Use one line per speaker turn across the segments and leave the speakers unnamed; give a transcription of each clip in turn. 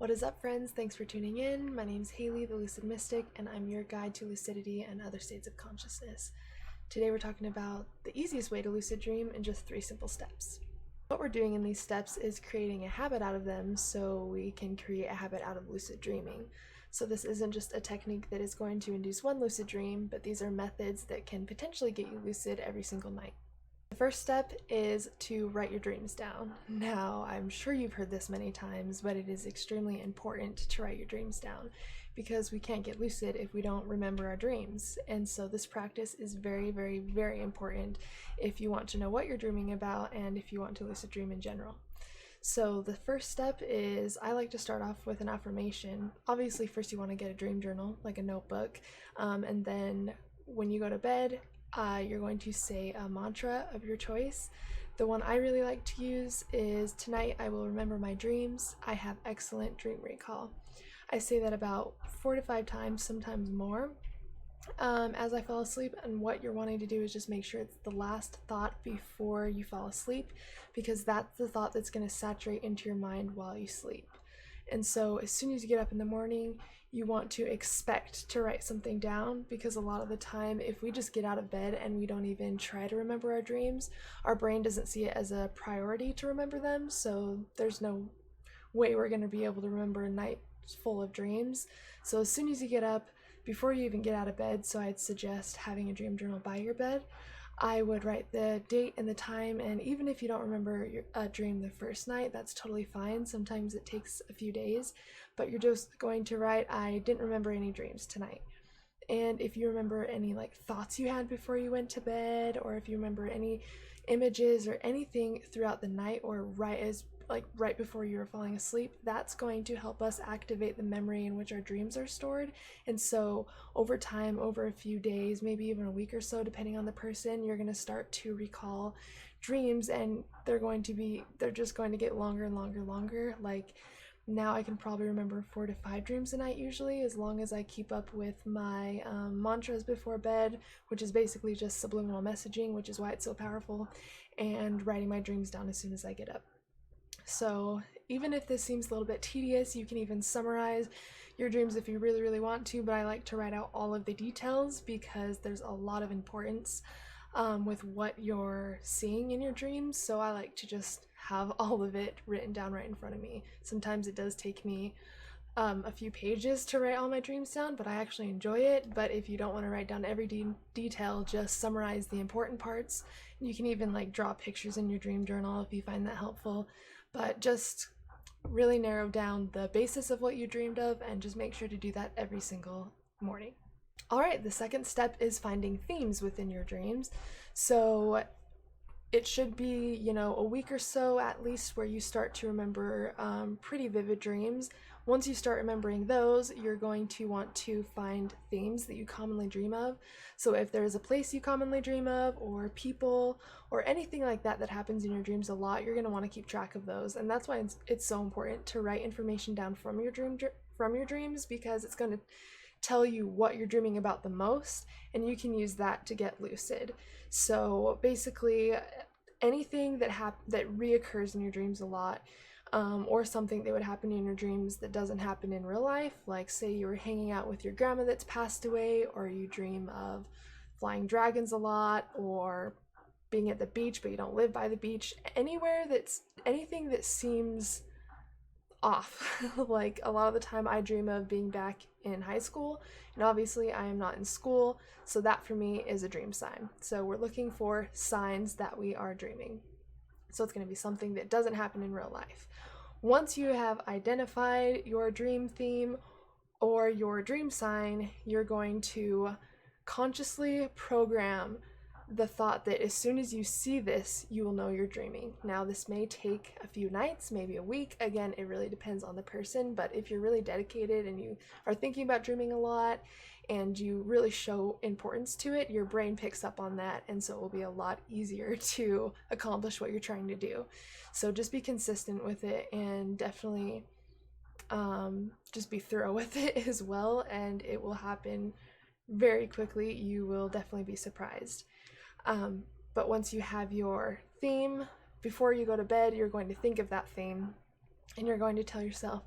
What is up, friends? Thanks for tuning in. My name is Haylee, the Lucid Mystic, and I'm your guide to lucidity and other states of consciousness. Today we're talking about the easiest way to lucid dream in just 3 simple steps. What we're doing in these steps is creating a habit out of them so we can create a habit out of lucid dreaming. So this isn't just a technique that is going to induce one lucid dream, but these are methods that can potentially get you lucid every single night. The first step is to write your dreams down. Now, I'm sure you've heard this many times, but it is extremely important to write your dreams down because we can't get lucid if we don't remember our dreams. And so this practice is very, very, very important if you want to know what you're dreaming about and if you want to lucid dream in general. So the first step is I like to start off with an affirmation. Obviously, first you want to get a dream journal, like a notebook, and then when you go to bed, you're going to say a mantra of your choice. The one I really like to use is, tonight I will remember my dreams. I have excellent dream recall. I say that about 4 to 5 times, sometimes more, as I fall asleep. And what you're wanting to do is just make sure it's the last thought before you fall asleep, because that's the thought that's going to saturate into your mind while you sleep. And so as soon as you get up in the morning, you want to expect to write something down, because a lot of the time, if we just get out of bed and we don't even try to remember our dreams, our brain doesn't see it as a priority to remember them, so there's no way we're going to be able to remember a night full of dreams. So as soon as you get up, before you even get out of bed, so I'd suggest having a dream journal by your bed, I would write the date and the time, and even if you don't remember your dream the first night, that's totally fine. Sometimes it takes a few days, but you're just going to write, I didn't remember any dreams tonight. And if you remember any thoughts you had before you went to bed, or if you remember any images or anything throughout the night, or right before you were falling asleep, that's going to help us activate the memory in which our dreams are stored. And so over time, over a few days, maybe even a week or so, depending on the person, you're going to start to recall dreams, and they're just going to get longer and longer. Like now I can probably remember 4 to 5 dreams a night usually, as long as I keep up with my mantras before bed, which is basically just subliminal messaging, which is why it's so powerful, and writing my dreams down as soon as I get up. So even if this seems a little bit tedious, you can even summarize your dreams if you really, really want to, but I like to write out all of the details because there's a lot of importance with what you're seeing in your dreams. So I like to just have all of it written down right in front of me. Sometimes it does take me a few pages to write all my dreams down, but I actually enjoy it. But if you don't want to write down every detail, just summarize the important parts. You can even draw pictures in your dream journal if you find that helpful, but just really narrow down the basis of what you dreamed of and just make sure to do that every single morning. All right, the second step is finding themes within your dreams. So it should be, a week or so at least where you start to remember pretty vivid dreams. Once you start remembering those, you're going to want to find themes that you commonly dream of. So if there's a place you commonly dream of, or people, or anything like that that happens in your dreams a lot, you're going to want to keep track of those. And that's why it's so important to write information down from your dreams, because it's going to tell you what you're dreaming about the most, and you can use that to get lucid. So basically, anything that reoccurs in your dreams a lot, or something that would happen in your dreams that doesn't happen in real life, like say you were hanging out with your grandma that's passed away, or you dream of flying dragons a lot, or being at the beach but you don't live by the beach, anything that seems off. Like a lot of the time I dream of being back in high school, and obviously I am not in school, so that for me is a dream sign. So we're looking for signs that we are dreaming. So it's going to be something that doesn't happen in real life. Once you have identified your dream theme or your dream sign, you're going to consciously program the thought that as soon as you see this, you will know you're dreaming. Now, this may take a few nights, maybe a week. Again, it really depends on the person, but if you're really dedicated and you are thinking about dreaming a lot and you really show importance to it, your brain picks up on that, and so it will be a lot easier to accomplish what you're trying to do. So just be consistent with it, and definitely just be thorough with it as well, and it will happen very quickly. You will definitely be surprised. But once you have your theme, before you go to bed, you're going to think of that theme, and you're going to tell yourself,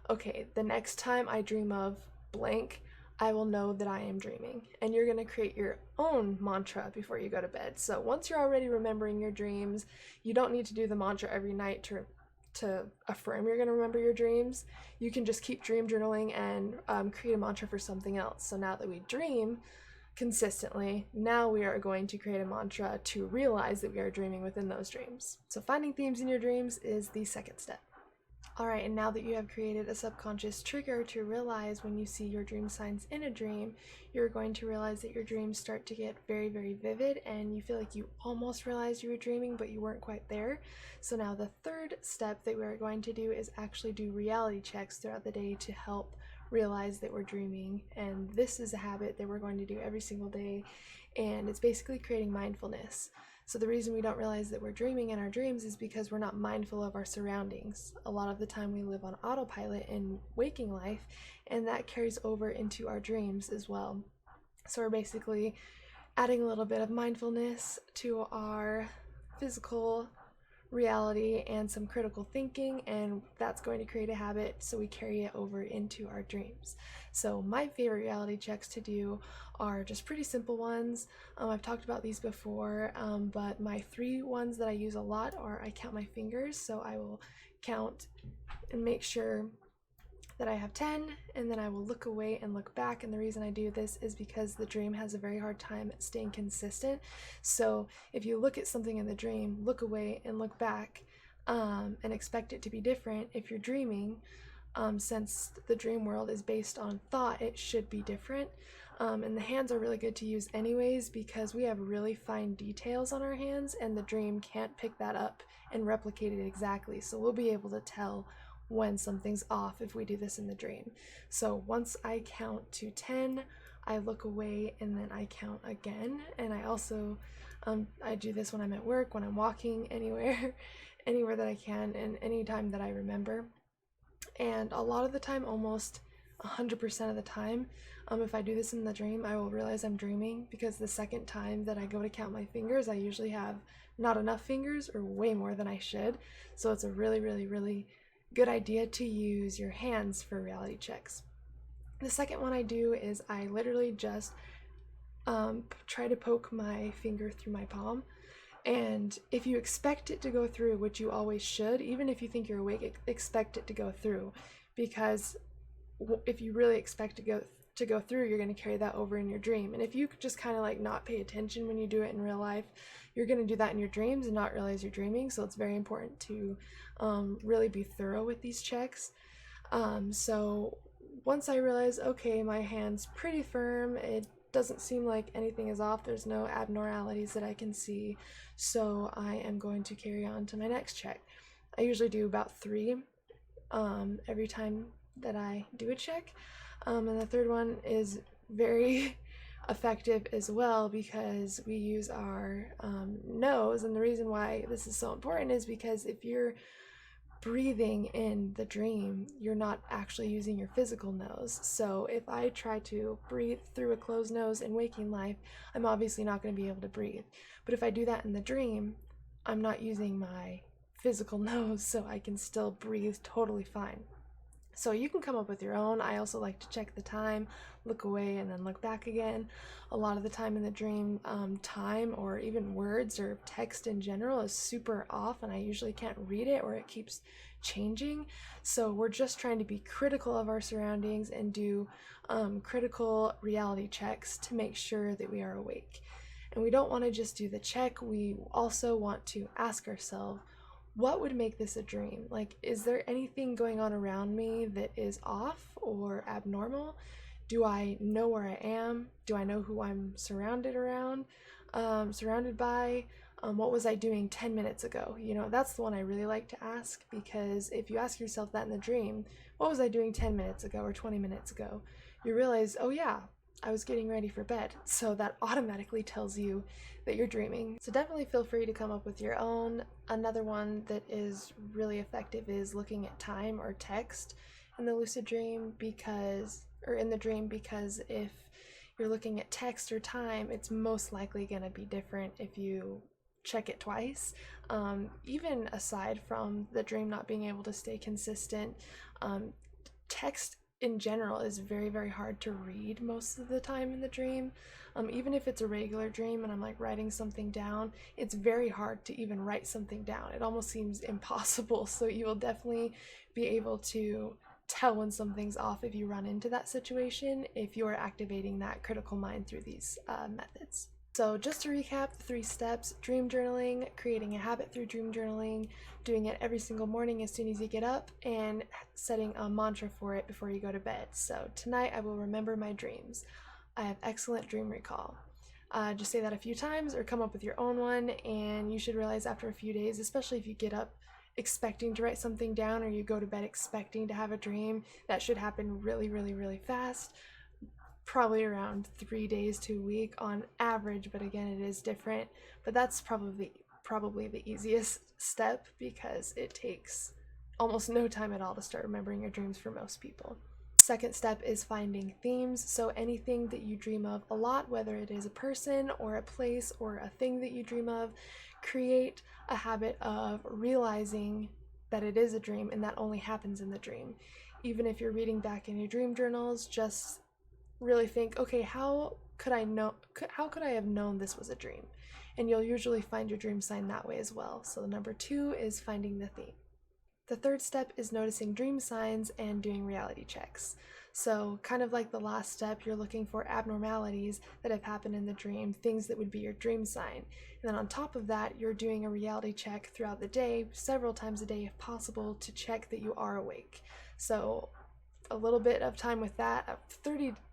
okay, the next time I dream of blank, I will know that I am dreaming. And you're going to create your own mantra before you go to bed. So once you're already remembering your dreams, you don't need to do the mantra every night to affirm you're going to remember your dreams. You can just keep dream journaling and create a mantra for something else. So now that we dream consistently, now we are going to create a mantra to realize that we are dreaming within those dreams. So finding themes in your dreams is the second step. All right, and now that you have created a subconscious trigger to realize when you see your dream signs in a dream, you're going to realize that your dreams start to get very, very vivid and you feel like you almost realized you were dreaming, but you weren't quite there. So now the third step that we're going to do is actually do reality checks throughout the day to help realize that we're dreaming. And this is a habit that we're going to do every single day, and it's basically creating mindfulness. So the reason we don't realize that we're dreaming in our dreams is because we're not mindful of our surroundings. A lot of the time we live on autopilot in waking life, and that carries over into our dreams as well. So we're basically adding a little bit of mindfulness to our physical reality and some critical thinking, and that's going to create a habit so we carry it over into our dreams. So my favorite reality checks to do are just pretty simple ones. I've talked about these before, but my 3 ones that I use a lot are I count my fingers. So I will count and make sure that I have 10, and then I will look away and look back. And the reason I do this is because the dream has a very hard time staying consistent. So if you look at something in the dream, look away and look back, and expect it to be different. If you're dreaming, since the dream world is based on thought, it should be different. And the hands are really good to use anyways because we have really fine details on our hands and the dream can't pick that up and replicate it exactly. So we'll be able to tell when something's off if we do this in the dream. So once I count to 10, I look away and then I count again. And I also, I do this when I'm at work, when I'm walking, anywhere that I can, and anytime that I remember. And a lot of the time, almost 100% of the time, if I do this in the dream, I will realize I'm dreaming because the second time that I go to count my fingers, I usually have not enough fingers or way more than I should. So it's a really, really, really good idea to use your hands for reality checks. The second one I do is I literally just try to poke my finger through my palm. And if you expect it to go through, which you always should, even if you think you're awake, expect it to go through. Because if you really expect to go through, you're going to carry that over in your dream. And if you just kind of like not pay attention when you do it in real life, you're going to do that in your dreams and not realize you're dreaming. So it's very important to really be thorough with these checks. So once I realize, okay, my hand's pretty firm, it doesn't seem like anything is off, there's no abnormalities that I can see, so I am going to carry on to my next check. I usually do about 3 every time that I do a check, and the third one is very effective as well because we use our nose. And the reason why this is so important is because if you're breathing in the dream, you're not actually using your physical nose. So if I try to breathe through a closed nose in waking life, I'm obviously not going to be able to breathe. But if I do that in the dream, I'm not using my physical nose, so I can still breathe totally fine. So you can come up with your own. I also like to check the time, look away, and then look back again. A lot of the time in the dream, time or even words or text in general is super off, and I usually can't read it or it keeps changing. So we're just trying to be critical of our surroundings and do critical reality checks to make sure that we are awake. And we don't want to just do the check. We also want to ask ourselves, what would make this a dream? Like, is there anything going on around me that is off or abnormal? Do I know where I am? Do I know who I'm surrounded by? What was I doing 10 minutes ago? You know, that's the one I really like to ask, because if you ask yourself that in the dream, what was I doing 10 minutes ago or 20 minutes ago? You realize, oh yeah, I was getting ready for bed. So that automatically tells you that you're dreaming. So definitely feel free to come up with your own. Another one that is really effective is looking at time or text in the lucid dream because if you're looking at text or time, it's most likely going to be different if you check it twice. Even aside from the dream not being able to stay consistent, text in general is very, very hard to read most of the time in the dream. Even if it's a regular dream and I'm like writing something down, it's very hard to even write something down. It almost seems impossible. So you will definitely be able to tell when something's off if you run into that situation, if you're activating that critical mind through these methods. So just to recap the 3 steps: dream journaling, creating a habit through dream journaling, doing it every single morning as soon as you get up, and setting a mantra for it before you go to bed. So tonight I will remember my dreams. I have excellent dream recall. Just say that a few times or come up with your own one, and you should realize after a few days, especially if you get up expecting to write something down or you go to bed expecting to have a dream, that should happen really, really, really fast. Probably around 3 days to a week on average, but again, it is different. But that's probably the easiest step because it takes almost no time at all to start remembering your dreams for most people. Second step is finding themes. So anything that you dream of a lot, whether it is a person or a place or a thing that you dream of, create a habit of realizing that it is a dream and that only happens in the dream. Even if you're reading back in your dream journals, just really think, okay, how could I have known this was a dream? And you'll usually find your dream sign that way as well. So number 2 is finding the theme. The third step is noticing dream signs and doing reality checks. So kind of like the last step, you're looking for abnormalities that have happened in the dream, things that would be your dream sign. And then on top of that, you're doing a reality check throughout the day, several times a day if possible, to check that you are awake. So a little bit of time with that,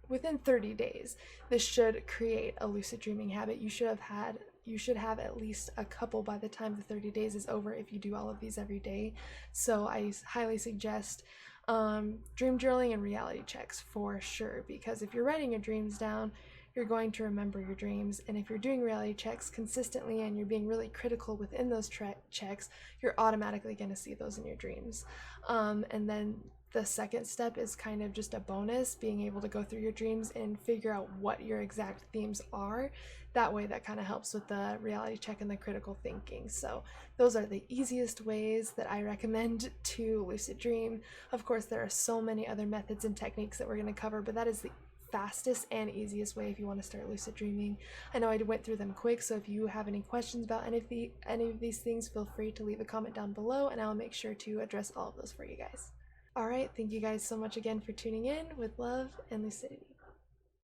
within 30 days, this should create a lucid dreaming habit. You should have at least a couple by the time the 30 days is over if you do all of these every day. So I highly suggest dream journaling and reality checks for sure, because if you're writing your dreams down, you're going to remember your dreams. And if you're doing reality checks consistently and you're being really critical within those checks, you're automatically going to see those in your dreams. And then the second step is kind of just a bonus, being able to go through your dreams and figure out what your exact themes are. That way, that kind of helps with the reality check and the critical thinking. So those are the easiest ways that I recommend to lucid dream. Of course, there are so many other methods and techniques that we're going to cover, but that is the fastest and easiest way if you want to start lucid dreaming. I know I went through them quick, so if you have any questions about any of these things, feel free to leave a comment down below and I'll make sure to address all of those for you guys. Alright, thank you guys so much again for tuning in. With love and lucidity.